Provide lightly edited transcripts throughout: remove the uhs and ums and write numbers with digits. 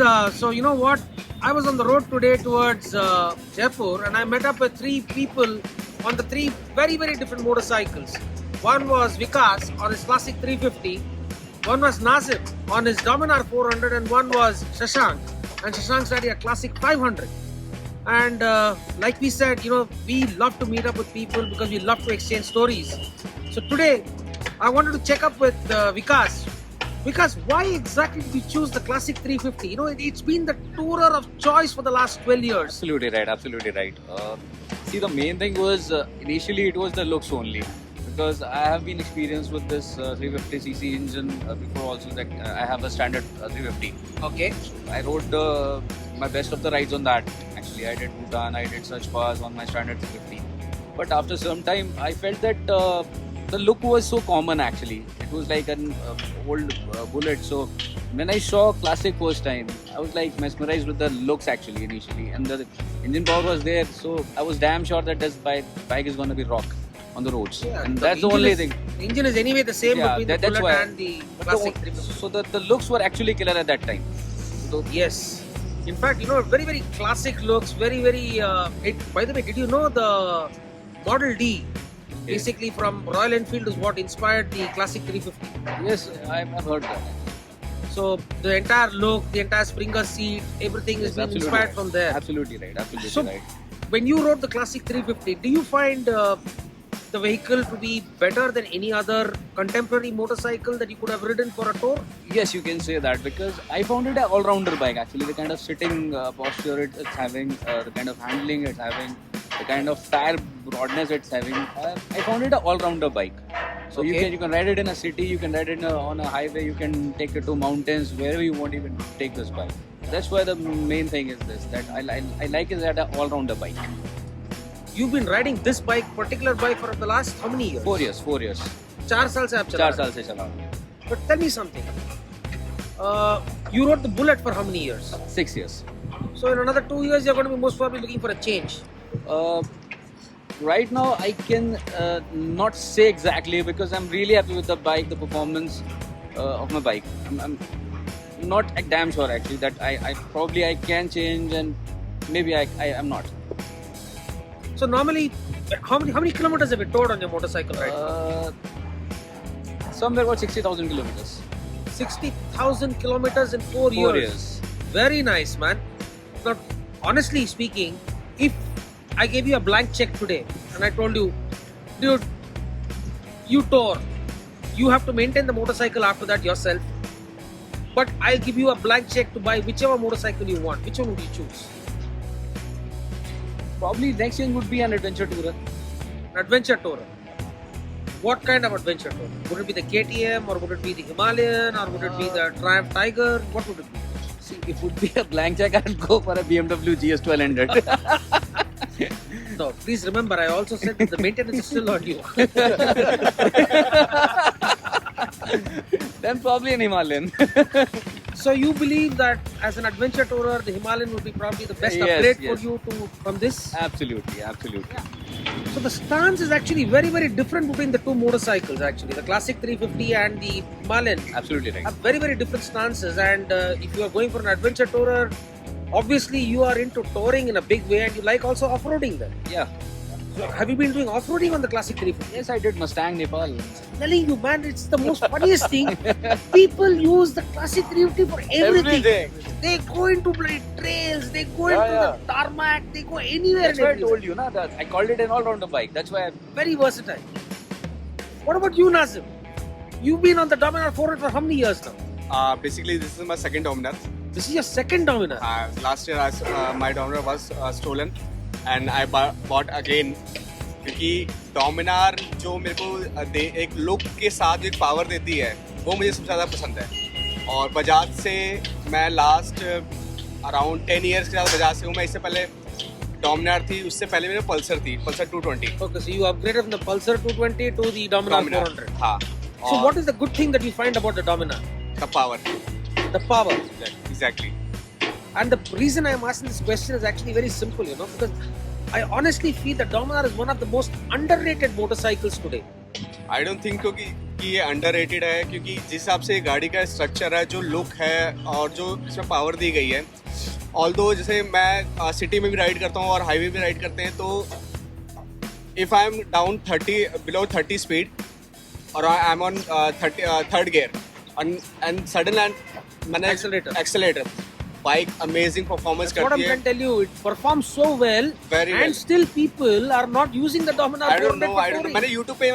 So you know what? I was on the road today towards Jaipur, and I met up with three people on the three very, very different motorcycles. One was Vikas on his classic 350, one was Nazim on his Dominar 400, and one was Shashank. And Shashank's riding a classic 500. And like we said, you know, we love to meet up with people because we love to exchange stories. So today, I wanted to check up with Vikas. Vikas, why exactly did you choose the classic 350? You know, it's been the tourer of choice for the last 12 years. Absolutely right, absolutely right. See, the main thing was initially it was the looks only, because I have been experienced with this 350cc engine before also. That I have a standard 350. Okay. I rode my best of the rides on that. Actually, I did Bhutan, I did Such Pass on my standard 350. But after some time, I felt that the look was so common actually. It was like an old bullet. So when I saw classic first time, I was like mesmerized with the looks actually initially, and the engine power was there. So I was damn sure that this bike is going to be rock on the roads, Yeah, and that's the only thing. The engine is anyway the same Yeah, between that's the Bullet why. and the But classic the, 350. so the looks were actually killer at that time. So Yes. In fact, you know, very, very classic looks, very, very... by the way, did you know the Model D, basically from Royal Enfield, is what inspired the classic 350? yes, I've heard that. So the entire look, the entire Springer seat, everything is Yes, been absolutely inspired right. from there. Absolutely right. Absolutely So, right. when you rode the classic 350, do you find the vehicle to be better than any other contemporary motorcycle that you could have ridden for a tour? Yes, you can say that, because I found it an all-rounder bike actually. The kind of sitting posture it's having, the kind of handling it's having, the kind of tire broadness it's having. I found it an all-rounder bike. So Okay. you can ride it in a city, you can ride it on a highway, you can take it to mountains, wherever you want, even take this bike. That's why the main thing is this, that I like it as an all-rounder bike. You've been riding this bike, particular bike, for the last how many years? 4 years, 4 years. 4 साल से आप चला 4 रहे साल से चला रहा हूँ. हो. But tell me something. You rode the Bullet for how many years? 6 years. So in another 2 years, you're going to be most probably looking for a change. Right now, I can not say exactly, because I'm really happy with the bike, the performance of my bike. I'm not damn sure actually that I probably I can change, and maybe I am not. So normally, how many kilometers have you toured on your motorcycle ride? Somewhere about 60,000 kilometers. 60,000 kilometers in 4 4 years. years. Very nice, man. Now, honestly speaking, if I gave you a blank check today and I told you, dude, you tour, you have to maintain the motorcycle after that yourself, but I'll give you a blank check to buy whichever motorcycle you want, which one would you choose? Probably next change would be an adventure tourer. An adventure tourer. What kind of adventure tourer? Would it be the KTM, or would it be the Himalayan, or would it be the Triumph Tiger? What would it be? See, if it would be a blank check, I'd go for a BMW GS 1200. No, please remember, I also said that the maintenance is still on you. Then probably an Himalayan. So you believe that as an adventure tourer, the Himalayan would be probably the best Yes, upgrade yes. for you from this? Absolutely, absolutely. So the stance is actually very, very different between the two motorcycles actually. The classic 350 and the Himalayan Absolutely right. have very, very different stances, and if you are going for an adventure tourer, obviously you are into touring in a big way and you like also off-roading then. Yeah. So have you been doing off-roading on the classic 350? Yes, I did Mustang Nepal. I'm telling you, man, it's the most funniest thing. People use the classic 350 for everything. They go into bloody trails, they go into the tarmac, they go anywhere. That's and why I everywhere. told you, na, that I called it an all-rounder bike. That's why Very versatile. What about you, Nazim? You've been on the Dominar 400 for how many years now? Basically, this is my second Dominar. This is your second Dominar. Last year, my Dominar was stolen, and I bought again. क्योंकि Dominar जो मेरे को एक look के साथ एक power देती है, वो मुझे सबसे ज़्यादा पसंद है. और बजाज से मैं लास्ट अराउंड 10 years के साथ बजाज से हूँ. मैं इससे पहले Dominar थी, उससे पहले मेरे पल्सर थी, Pulsar 220. Okay, so you upgraded from the Pulsar 220 to the Dominar 400. हाँ. So what is the good thing that you find about the Dominar? The power. The power. Exactly. And the reason I am asking this question is actually very simple, you know, because I honestly feel that Dominar is one of the most underrated motorcycles today. I don't think कि कि ये underrated है, क्योंकि जिस हिसाब से गाड़ी का स्ट्रक्चर है, जो लुक है और जो इसमें पावर दी गई है, ऑल्दो जैसे मैं सिटी में भी राइड करता हूँ और हाईवे भी राइड करते हैं, तो if I am down 30 30 speed और I am on third gear and sudden मैंने accelerator bike amazing performance That's what करती I'm है. trying to tell you. It performs so well, Very and well. still people are not using the Dominar I don't 400 know. for I don't know. touring. मैंने YouTube पे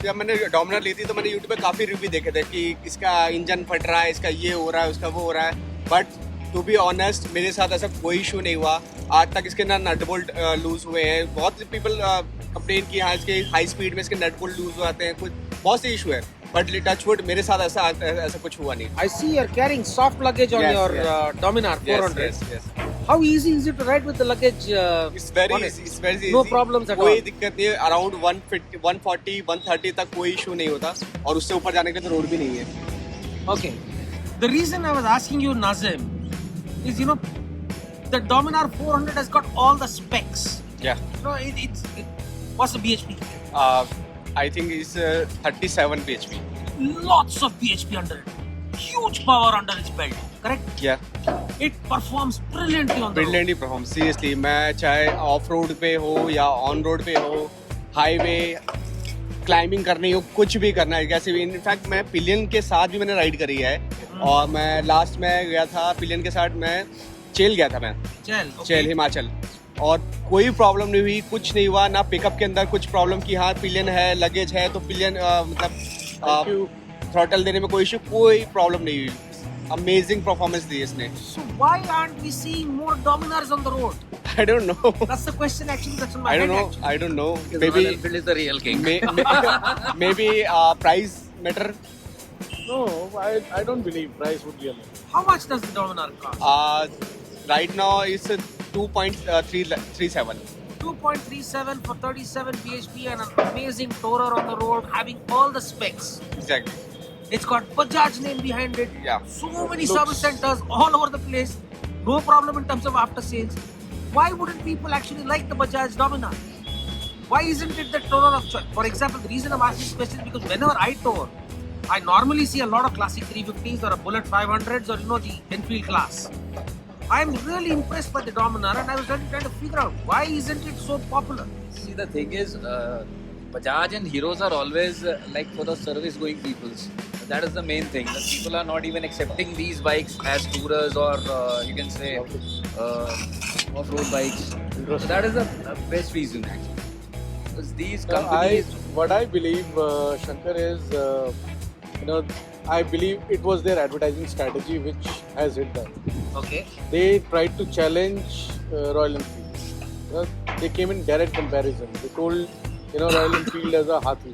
जब मैंने डोमिनर ली थी तो मैंने YouTube पे काफी रिव्यू देखे थे कि इसका इंजन फट रहा है, इसका ये हो रहा है, उसका वो हो रहा है. बट टू बी ऑनेस्ट मेरे साथ ऐसा कोई इशू नहीं हुआ आज तक. इसके ना नट बोल्ट लूज हुए हैं. बहुत पीपल कंप्लेन की हाँ इसके हाई स्पीड में इसके नट बोल्ट लूज हो जाते हैं, कुछ बहुत से इशू है. बट टचवुड मेरे साथ ऐसा कुछ हुआ नहीं. I see you're carrying soft luggage on Yes, your yes. Dominar 400. Yes. How easy is it to ride with the luggage? It's very on it? easy. It's very easy. No problems at कोई all. दिक्कत नहीं है. Around 150, 140, 130 तक कोई issue नहीं होता और उससे ऊपर जाने के तो रोड भी नहीं है. Okay. The reason I was asking you, Nazim, is the Dominar 400 has got all the specs. Yeah. What's the BHP? I think it's 37 bhp. Lots of BHP under it. Huge power under its belt. Correct? Yeah. It performs brilliantly on the road. Brilliantly perform. Seriously, मैं चाहे of road पे हो या on road पे हो, highway climbing करनी हो, कुछ भी करना है कैसे भी. इनफैक्ट मैं पिलियन के साथ भी मैंने राइड करी है और मैं लास्ट में गया था पिलियन के साथ. मैं चेल गया था. मैं Chel, okay. चेल हिमाचल और कोई प्रॉब्लम नहीं हुई, कुछ नहीं हुआ. ना पिकअप के अंदर कुछ प्रॉब्लम की हाँ पिलियन है, लगेज है तो पिलियन मतलब थ्रॉटल देने में कोई इशू, कोई प्रॉब्लम नहीं हुई. अमेजिंग परफॉर्मेंस दी इसने. So why aren't we seeing more Dominars on the road? I don't know. That's the question actually that's on my I head. don't know. actually. I don't know. Because Maybe Royal Enfield is the real king. maybe price matter. No, I don't believe price would be a matter. How much does the Dominar cost? Right now it's 2.37. 2.37 for 37 bhp and an amazing tourer on the road, having all the specs. Exactly. It's got Bajaj name behind it. Yeah. So many Looks- service centers all over the place. No problem in terms of after sales. Why wouldn't people actually like the Bajaj Dominar? Why isn't it the tourer of choice? For example, the reason I'm asking this question is because whenever I tour, I normally see a lot of classic 350s or a Bullet 500s or the Enfield class. I'm really impressed by the Dominar and I was really trying to figure out why isn't it so popular? See, the thing is, Bajaj and Heroes are always like for the service going peoples. That is the main thing. The people are not even accepting these bikes as tourers or you can say off-road bikes. So that is the best reason actually. Because these companies. What I believe, Shankar, is I believe it was their advertising strategy which has hit them. Okay. They tried to challenge Royal Enfield. They came in direct comparison. They told Royal Enfield as a Hathi.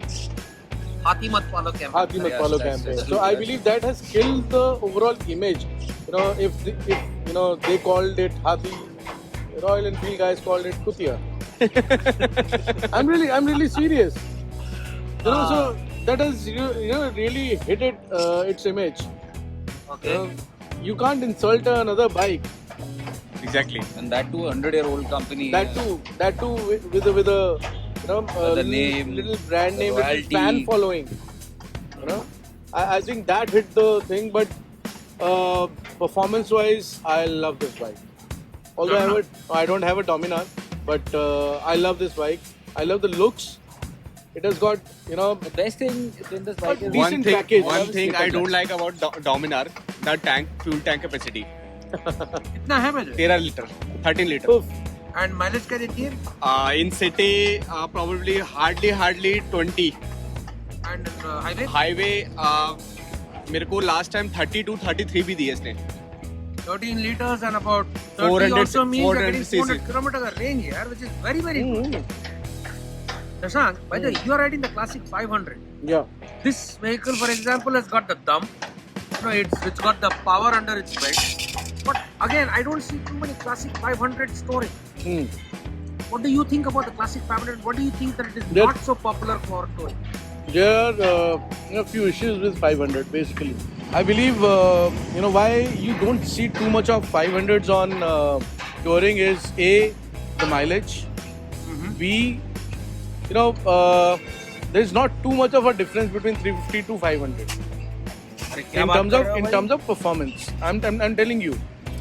Hathi Mat Palo campaign. Hathi Mat Yes, Palo that's campaign. true, So I yes. believe that has killed the overall image. If they called it Hathi, Royal Enfield guys called it Kutia. I'm really serious. So that has really hit its image. Okay. You can't insult another bike. Exactly. And that too, 100-year-old company. That too with a the name, little brand name with a royalty. fan following. I think that hit the thing, but performance-wise, I love this bike. Although I don't have a Dominar, but I love this bike. I love the looks. It has got The best thing in this bike is Decent package. One thing I don't like about Dominar, the fuel tank capacity. कितना है mileage? 13 liter, 13 liter. oof. And mileage क्या देती है? In city, probably hardly 20. And highway? Highway, मेरे को last time 32, 33 भी दिए इसने. 13 liters and about 30 400 also means you're 400 getting 400 kilometers of range here, which is very, very good. Shashank, by the way, you are riding the classic 500. Yeah. This vehicle, for example, has got the thumb. It's got the power under its belt. But again, I don't see too many classic 500 storing. What do you think about the classic 500? What do you think that it is There- not so popular for touring? There are a few issues with 500 basically. I believe why you don't see too much of 500s on touring is A, the mileage, B, there's not too much of a difference between 350 to 500 अरे क्या बात कर रहे हो in भाई? terms of performance. I'm telling you.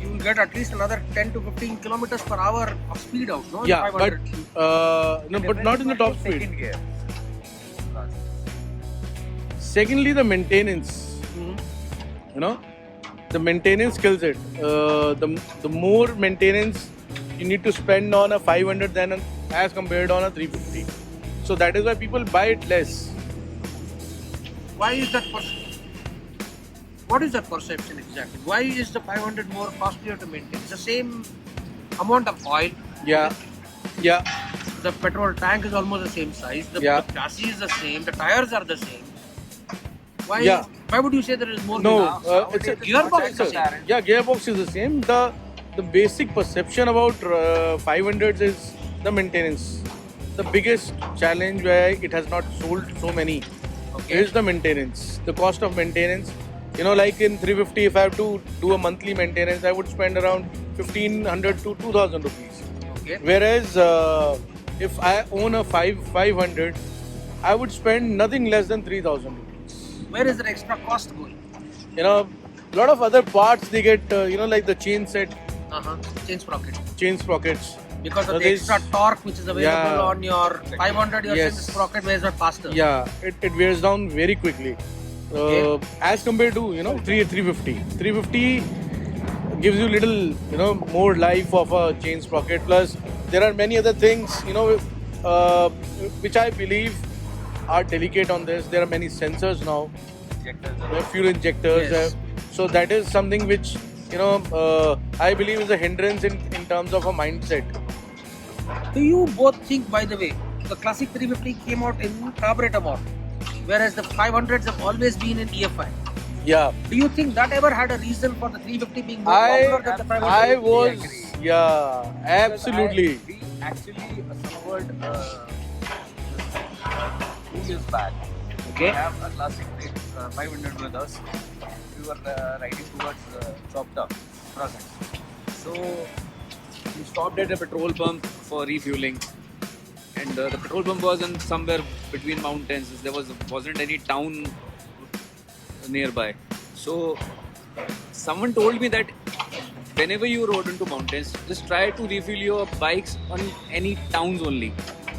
You will get at least another 10 to 15 kilometers per hour of speed out, no? In Yeah, 500. but no, but not in the top speed. Second gear. Secondly, the maintenance. You know, the maintenance kills it. The more maintenance you need to spend on a 500 than as compared on a 350. So that is why people buy it less. Why is that what is that perception exactly? Why is the 500 more costlier to maintain? It's the same amount of oil. Yeah, yeah. The petrol tank is almost the same size. The chassis is the same. The tires are the same. Why? Yeah. Why would you say there is more? No, maintenance? it's a gearbox is the same. Yeah, gearbox is the same. The basic perception about 500s is the maintenance. The biggest challenge why it has not sold so many is the maintenance. The cost of maintenance. You know, like in 350, if I have to do a monthly maintenance, I would spend around 1500 to 2000 rupees. Okay. Whereas if I own a 500, I would spend nothing less than 3000 rupees. Where is the extra cost going? You know, a lot of other parts they get, like the chain set, Chain sprocket. chain sprockets. Because of the There's- extra torque which is available Yeah. on your 500, you're saying Yes. the sprocket wears out faster. Yeah, it wears down very quickly. As compared to 350. 350 gives you little more life of a chain sprocket. Plus there are many other things which I believe are delicate on this. There are many sensors now, fuel injectors. Yes. So that is something which I believe is a hindrance in terms of a mindset. Do you both think, by the way, the classic 350 came out in carburetor mode, whereas the 500s have always been in EFI? Yeah. Do you think that ever had a reason for the 350 being more popular than the 500? I was, agree. yeah, absolutely. We actually suffered 2 years back. Okay. We have a classic 500 with us. We were riding towards Chopta, Prasan. So we stopped at a petrol pump for refueling, and the petrol pump was in somewhere between mountains. There wasn't any town nearby. So someone told me that whenever you rode into mountains, just try to refuel your bikes on any towns only.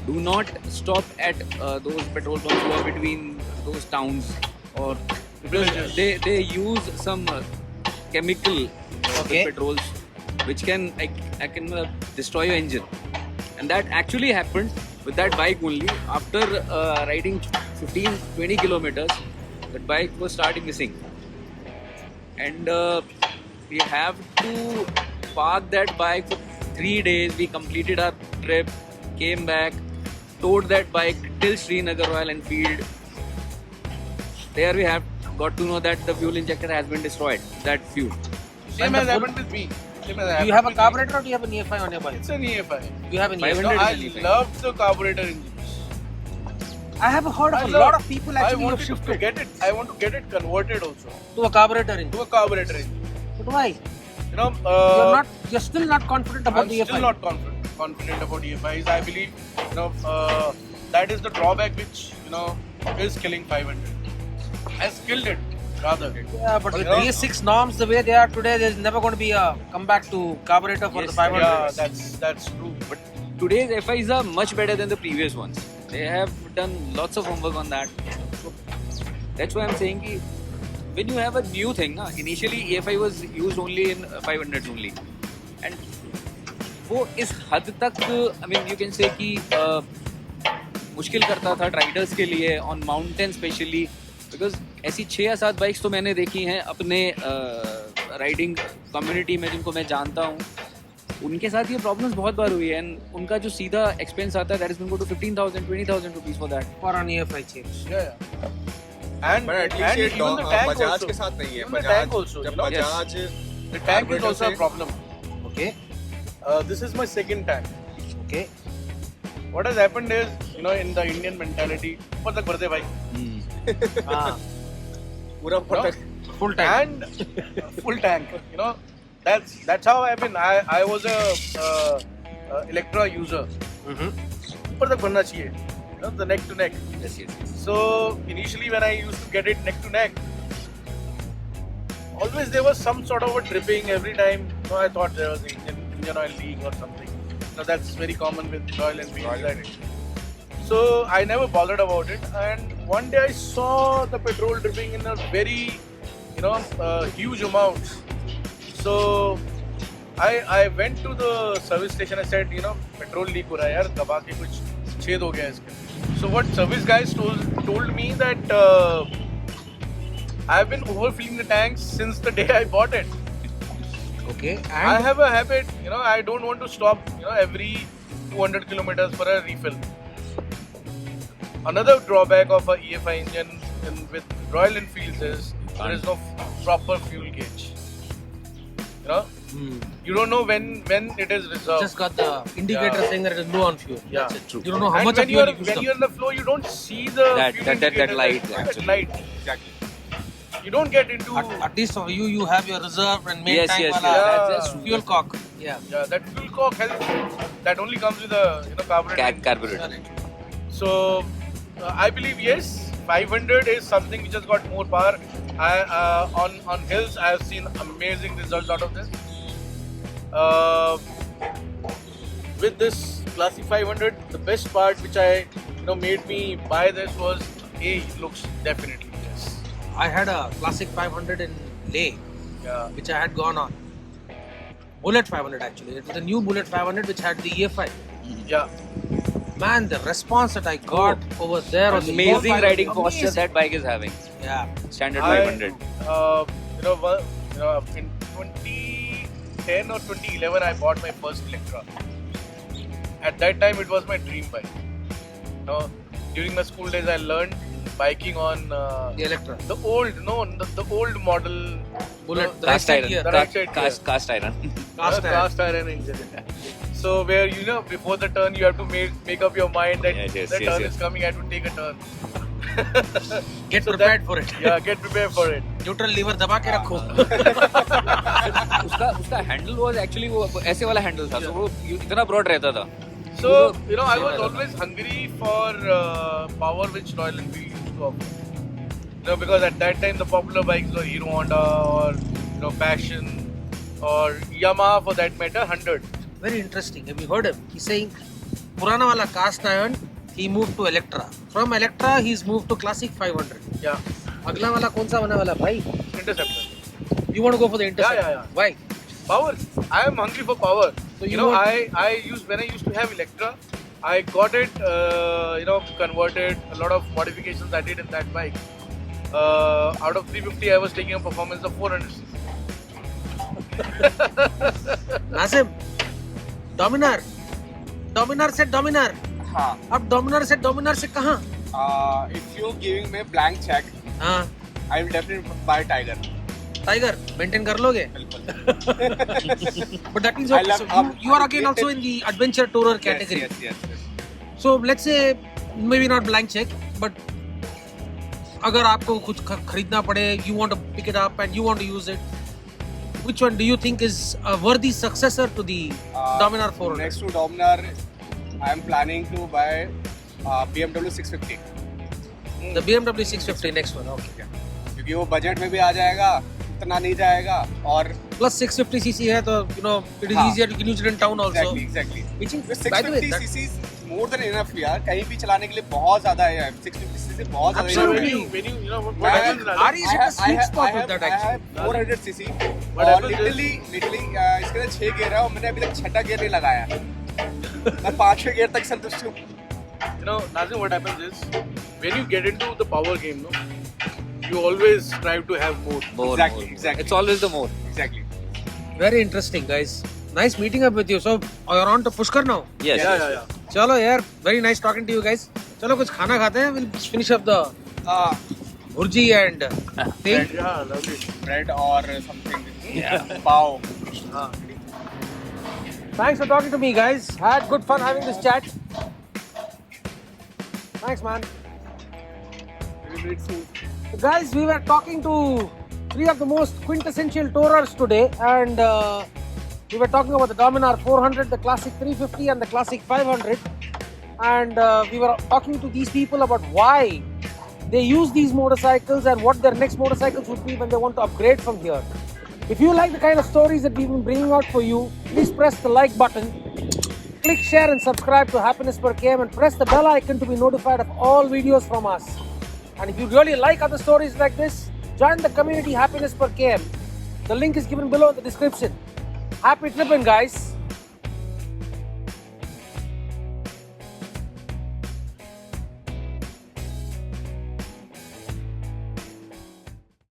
Do not stop at those petrol pumps who are between those towns, or because they use some chemical Okay. petrols which can destroy your engine, and that actually happened with that bike only. After riding 15-20 kilometers, that bike was starting missing, and we have to park that bike for 3 days. We completed our trip, came back, towed that bike till Srinagar Royal Enfield. There we have got to know that the fuel injector has been destroyed. That fuel. Same as happened with me. Do you have a carburetor or do you have an EFI on your bike? It's an EFI. You have an 500 EFI. I is an EFI. love the carburetor engines. I have heard of I a love- lot of people I actually who have wanted to shifted get it. I want to get it converted also to a carburetor engine. to a carburetor engine. But why? You know, You're still not confident about I'm the EFI. still not confident about EFIs. I believe that is the drawback which is killing 500. Has killed it rather. Yeah, but with You know- BS6 norms the way they are today, there's never going to be a comeback to carburetor for Yes, the 500. Yeah, that's true. But Today's FIs are much better than the previous ones. They have done lots of homework on that. So that's why I'm saying ki when you have a new thing, initially EFI was used only in 500s only, and वो इस हद तक you can say कि मुश्किल करता था Riders के लिए ऑन माउंटेन स्पेशली, बिकॉज ऐसी 6 या 7 बाइक्स तो मैंने देखी हैं अपने राइडिंग कम्युनिटी में जिनको मैं जानता हूँ. उनके साथ ये प्रॉब्लम्स बहुत बार हुई है, एंड उनका जो सीधा एक्सपेंस आता है that is going to 15,000-20,000 rupees for that. For an EFI change. yeah. And But at least ये even the tank Bajaj also. के साथ नहीं है. Even the tank also. जब you know, Bajaj the tank is also a problem. Okay. This is my second tank. Okay. What has happened is, in the Indian mentality, ऊपर तक भरते भाई. Ah, पूरा No? पटक. full tank. And full tank. That's how I've been. I was a Electra user. Mhm. ऊपर तक भरना चाहिए. you know, the neck to neck. Yes, yes. So initially when I used to get it neck to neck, always there was some sort of a dripping every time. So I thought there was engine oil leak or something. Now that's very common with Royal Enfield. So I never bothered about it. And one day I saw the petrol dripping in a very, huge amount. So I went to the service station. I said, petrol leak हो रहा है यार, दबा के कुछ छेद हो गया है इसके. So what service guys told me that I've been overfilling the tanks since the day I bought it. Okay. I And have a habit, I don't want to stop, every 200 kilometers for a refill. Another drawback of a EFI engine with Royal Enfields is there is no proper fuel gauge. You don't know when it is reserved. just got the indicator saying that it is low on fuel. Yeah. That's it. True. You don't know how And much when of fuel you when used you're up. on the floor, you don't see the That- fuel that indicator, light, that actually. light. Exactly. You don't get into At least for you have your reserve and main Yes, tank yes, wala yes. Yeah. That's true. fuel cock. Yeah. that fuel cock helps. That only comes with a carburetor. Carburetor. So I believe yes, 500 is something which has got more power. On hills, I have seen amazing results out of this. With this Classic 500, the best part which I made me buy this was it looks definitely yes. I had a Classic 500 in Leh, Yeah. which I had gone on. Bullet 500 actually. It was the new Bullet 500 which had the EFI. Yeah. Man, the response that I got over there was Amazing so riding amazing. posture that bike is having. Yeah. Standard I, 500. In 2010 or 2011, I bought my first Electra. At that time, it was my dream bike. During my school days, I learned biking on The Electra. the old model Bullet. The Cast right side iron. gear. The right side Cast iron. Cast iron. iron engine. So where before the turn you have to make up your mind that Yes, the turn yes. is coming, I have to take a turn. Get So prepared that- for it. Yeah, get prepared for it. Neutral lever दबा के रखो. उसका handle was actually वो ऐसे वाला handle था, तो वो इतना ब्रॉड रहता था. So I was always hungry for power which Royal Enfield used to offer. Because at that time the popular bikes were Hero Honda or Passion or Yamaha for that matter 100. Very interesting. Have you heard him? He's saying पुराना वाला cast iron he moved to Electra. From Electra he's moved to Classic 500. Yeah, अगला वाला कौन सा होने वाला भाई? Interceptor. You want to go for the Interceptor? Yeah. Why? Power. I am hungry for power. So you want- I used to have Electra. I got it, converted. A lot of modifications I did in that bike. Out of 350, I was taking a performance of 400cc. Nasim, Dominar से Dominar. हाँ. अब Dominar से कहाँ? If you're giving me blank check, हाँ, I will definitely buy Tiger. Tiger maintain कर लोगे? But that means I okay, love- so you are again also in the adventure tourer category. Yes. So let's say maybe not blank check, but अगर आपको कुछ खरीदना पड़े, you want to pick it up and you want to use it, which one do you think is a worthy successor to the Dominar 400? Next to Dominar, I am planning to buy BMW 650. The BMW 650 next one, okay. क्योंकि वो budget में भी आ जाएगा, इतना नहीं जाएगा और Plus 650cc है तो it is हाँ. easier, you can use it in town also. exactly. Which is, With by the way, 650cc is more than enough यार, कहीं भी चलाने के लिए बहुत ज़्यादा है. 650cc बहुत ज़्यादा Absolutely. enough है. When you what I happens have- is, Ari is at a sweet spot with that I actually. have 400cc What और happens is- literally इसके अंदर 6 गियर है और मैंने अभी तक छठा गियर नहीं लगाया. मैं 5वें गियर तक संतुष्ट हूँ. Nazim, what happens is when you get into the power game, you always strive to have more. More. Exactly. It's always the more. Exactly. Very interesting, guys. Nice meeting up with you. So you're on to Pushkar now. Yes. Yeah. चलो यार, very nice talking to you guys. चलो कुछ खाना खाते हैं. We'll finish up the bhurji and thing. Yeah, lovely. Bread or something. Yeah. Pav. Thanks for talking to me, guys. Had good fun having this chat. Thanks, man. So guys, we were talking to three of the most quintessential tourers today, and we were talking about the Dominar 400, the Classic 350, and the Classic 500. and we were talking to these people about why they use these motorcycles and what their next motorcycles would be when they want to upgrade from here. If you like the kind of stories that we've been bringing out for you, please press the like button, click share and subscribe to Happiness Per KM, and press the bell icon to be notified of all videos from us. And if you really like other stories like this, join the community Happiness Per KM. The link is given below in the description. Happy tripping, guys.